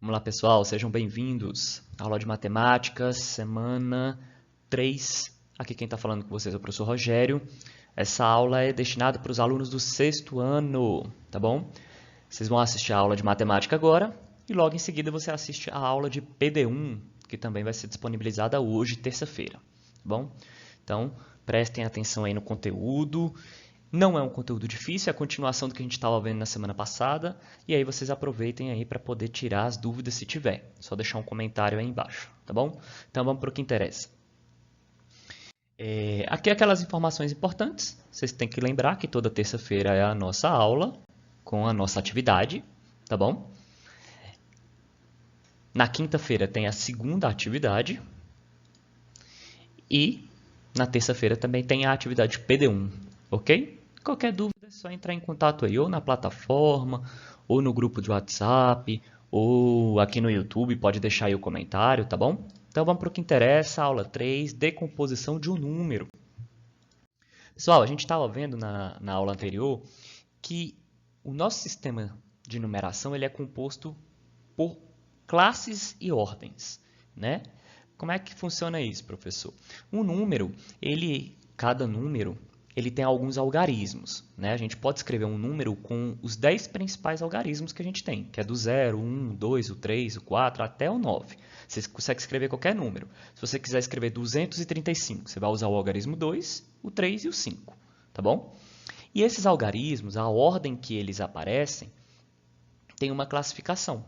Vamos lá, pessoal, sejam bem-vindos. Aula de matemática, semana 3. Aqui quem está falando com vocês é o professor Rogério. Essa aula é destinada para os alunos do 6º ano, tá bom? Vocês vão assistir a aula de matemática agora e logo em seguida você assiste a aula de PD1, que também vai ser disponibilizada hoje, terça-feira, tá bom? Então, prestem atenção aí no conteúdo. Não é um conteúdo difícil, é a continuação do que a gente estava vendo na semana passada. E aí vocês aproveitem aí para poder tirar as dúvidas se tiver. Só deixar um comentário aí embaixo, tá bom? Então vamos para o que interessa. Aqui aquelas informações importantes. Vocês têm que lembrar que toda terça-feira é a nossa aula com a nossa atividade, tá bom? Na quinta-feira tem a segunda atividade. E na terça-feira também tem a atividade PD1, ok? Qualquer dúvida é só entrar em contato aí, ou na plataforma, ou no grupo de WhatsApp, ou aqui no YouTube, pode deixar aí o comentário, tá bom? Então vamos para o que interessa, aula 3, decomposição de um número. Pessoal, a gente estava vendo na aula anterior que o nosso sistema de numeração ele é composto por classes e ordens, né? Como é que funciona isso, professor? Um número, cada número, ele tem alguns algarismos, né? A gente pode escrever um número com os 10 principais algarismos que a gente tem, que é do 0, 1, 2, o 3, o 4, até o 9. Você consegue escrever qualquer número. Se você quiser escrever 235, você vai usar o algarismo 2, o 3 e o 5, tá bom? E esses algarismos, a ordem que eles aparecem, tem uma classificação.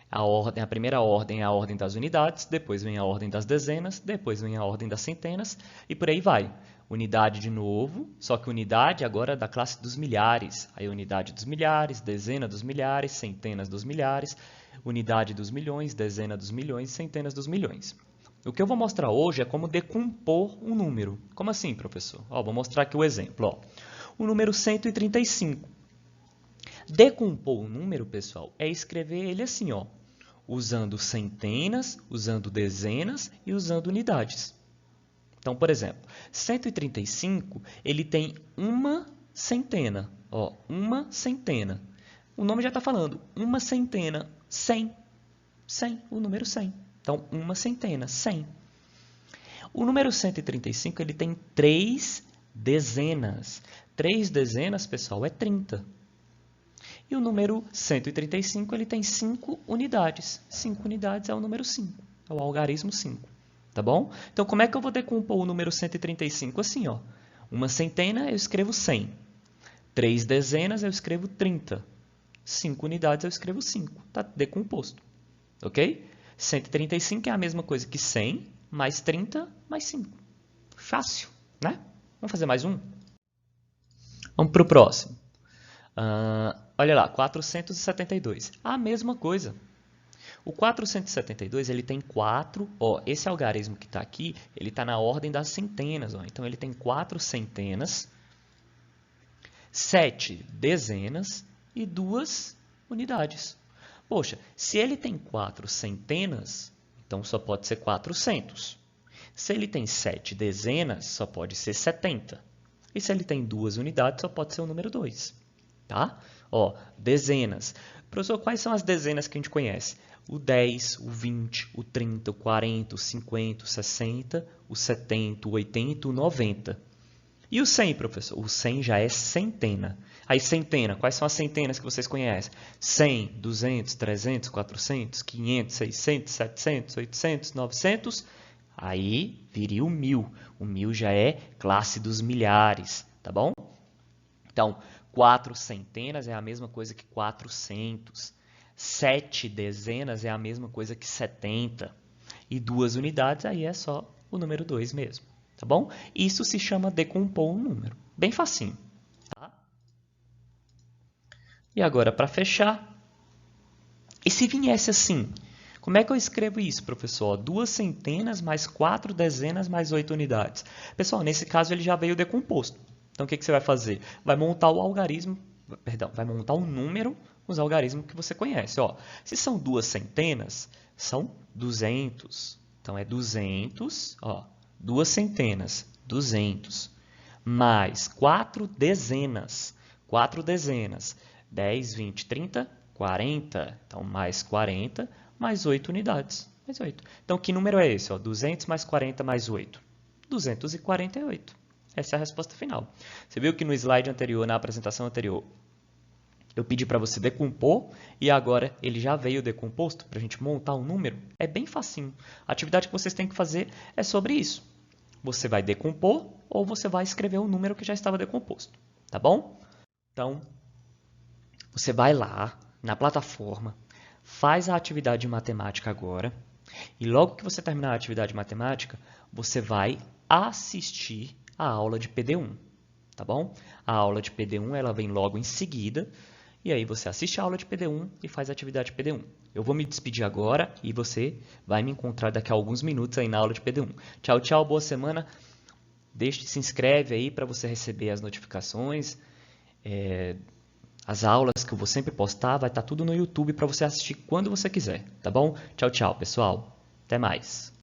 A primeira ordem é a ordem das unidades, depois vem a ordem das dezenas, depois vem a ordem das centenas e por aí vai. Unidade de novo, só que unidade agora é da classe dos milhares. Aí unidade dos milhares, dezena dos milhares, centenas dos milhares, unidade dos milhões, dezena dos milhões, centenas dos milhões. O que eu vou mostrar hoje é como decompor um número. Como assim, professor? Vou mostrar aqui o exemplo. O número 135. Decompor um número, pessoal, é escrever ele assim, usando centenas, usando dezenas e usando unidades. Então, por exemplo, 135, ele tem uma centena. Uma centena. O nome já está falando, uma centena, 100. 100, o número 100. Então, uma centena, 100. O número 135, ele tem 3 dezenas. 3 dezenas, pessoal, é 30. E o número 135, ele tem 5 unidades. 5 unidades é o número 5, é o algarismo 5, tá bom? Então, como é que eu vou decompor o número 135? Assim, uma centena eu escrevo 100. 3 dezenas eu escrevo 30. 5 unidades eu escrevo 5. Está decomposto, ok? 135 é a mesma coisa que 100 mais 30 mais 5. Fácil, né? Vamos fazer mais um? Vamos para o próximo. Olha lá, 472. A mesma coisa. O 472 ele tem 4. Esse algarismo que está aqui, ele está na ordem das centenas. Então, ele tem 4 centenas, 7 dezenas e 2 unidades. Poxa, se ele tem 4 centenas, então só pode ser 400. Se ele tem 7 dezenas, só pode ser 70. E se ele tem 2 unidades, só pode ser o número 2. Tá? Dezenas. Professor, quais são as dezenas que a gente conhece? O 10, o 20, o 30, o 40, o 50, o 60, o 70, o 80, o 90. E o 100, professor? O 100 já é centena. Aí, centena, quais são as centenas que vocês conhecem? 100, 200, 300, 400, 500, 600, 700, 800, 900. Aí, viria o 1000. O 1000 já é classe dos milhares, tá bom? Então, 4 centenas é a mesma coisa que 400. 7 dezenas é a mesma coisa que 70. E 2 unidades aí é só o número 2 mesmo, tá bom? Isso se chama decompor um número. Bem facinho. Tá? E agora, para fechar, e se viesse assim? Como é que eu escrevo isso, professor? 2 centenas mais 4 dezenas mais 8 unidades. Pessoal, nesse caso ele já veio decomposto. Então, o que você vai fazer? Vai montar o algarismo, vai montar um número, os algarismos que você conhece. Se são 2 centenas, são 200. Então, é 200, 2 centenas, 200, mais 4 dezenas. 4 dezenas, 10, 20, 30, 40, então mais 40, mais 8 unidades. Mais 8. Então, que número é esse? 200 mais 40 mais 8. 248. Essa é a resposta final. Você viu que no slide anterior, na apresentação anterior, eu pedi para você decompor e agora ele já veio decomposto para a gente montar um número. É bem facinho. A atividade que vocês têm que fazer é sobre isso. Você vai decompor ou você vai escrever o número que já estava decomposto. Tá bom? Então, você vai lá na plataforma, faz a atividade de matemática agora e logo que você terminar a atividade de matemática, você vai assistir a aula de PD1, tá bom? A aula de PD1 ela vem logo em seguida e aí você assiste a aula de PD1 e faz a atividade de PD1. Eu vou me despedir agora e você vai me encontrar daqui a alguns minutos aí na aula de PD1. Tchau, tchau, boa semana. Se inscreve aí para você receber as notificações. As aulas que eu vou sempre postar, vai estar tudo no YouTube para você assistir quando você quiser, tá bom? Tchau, tchau, pessoal. Até mais.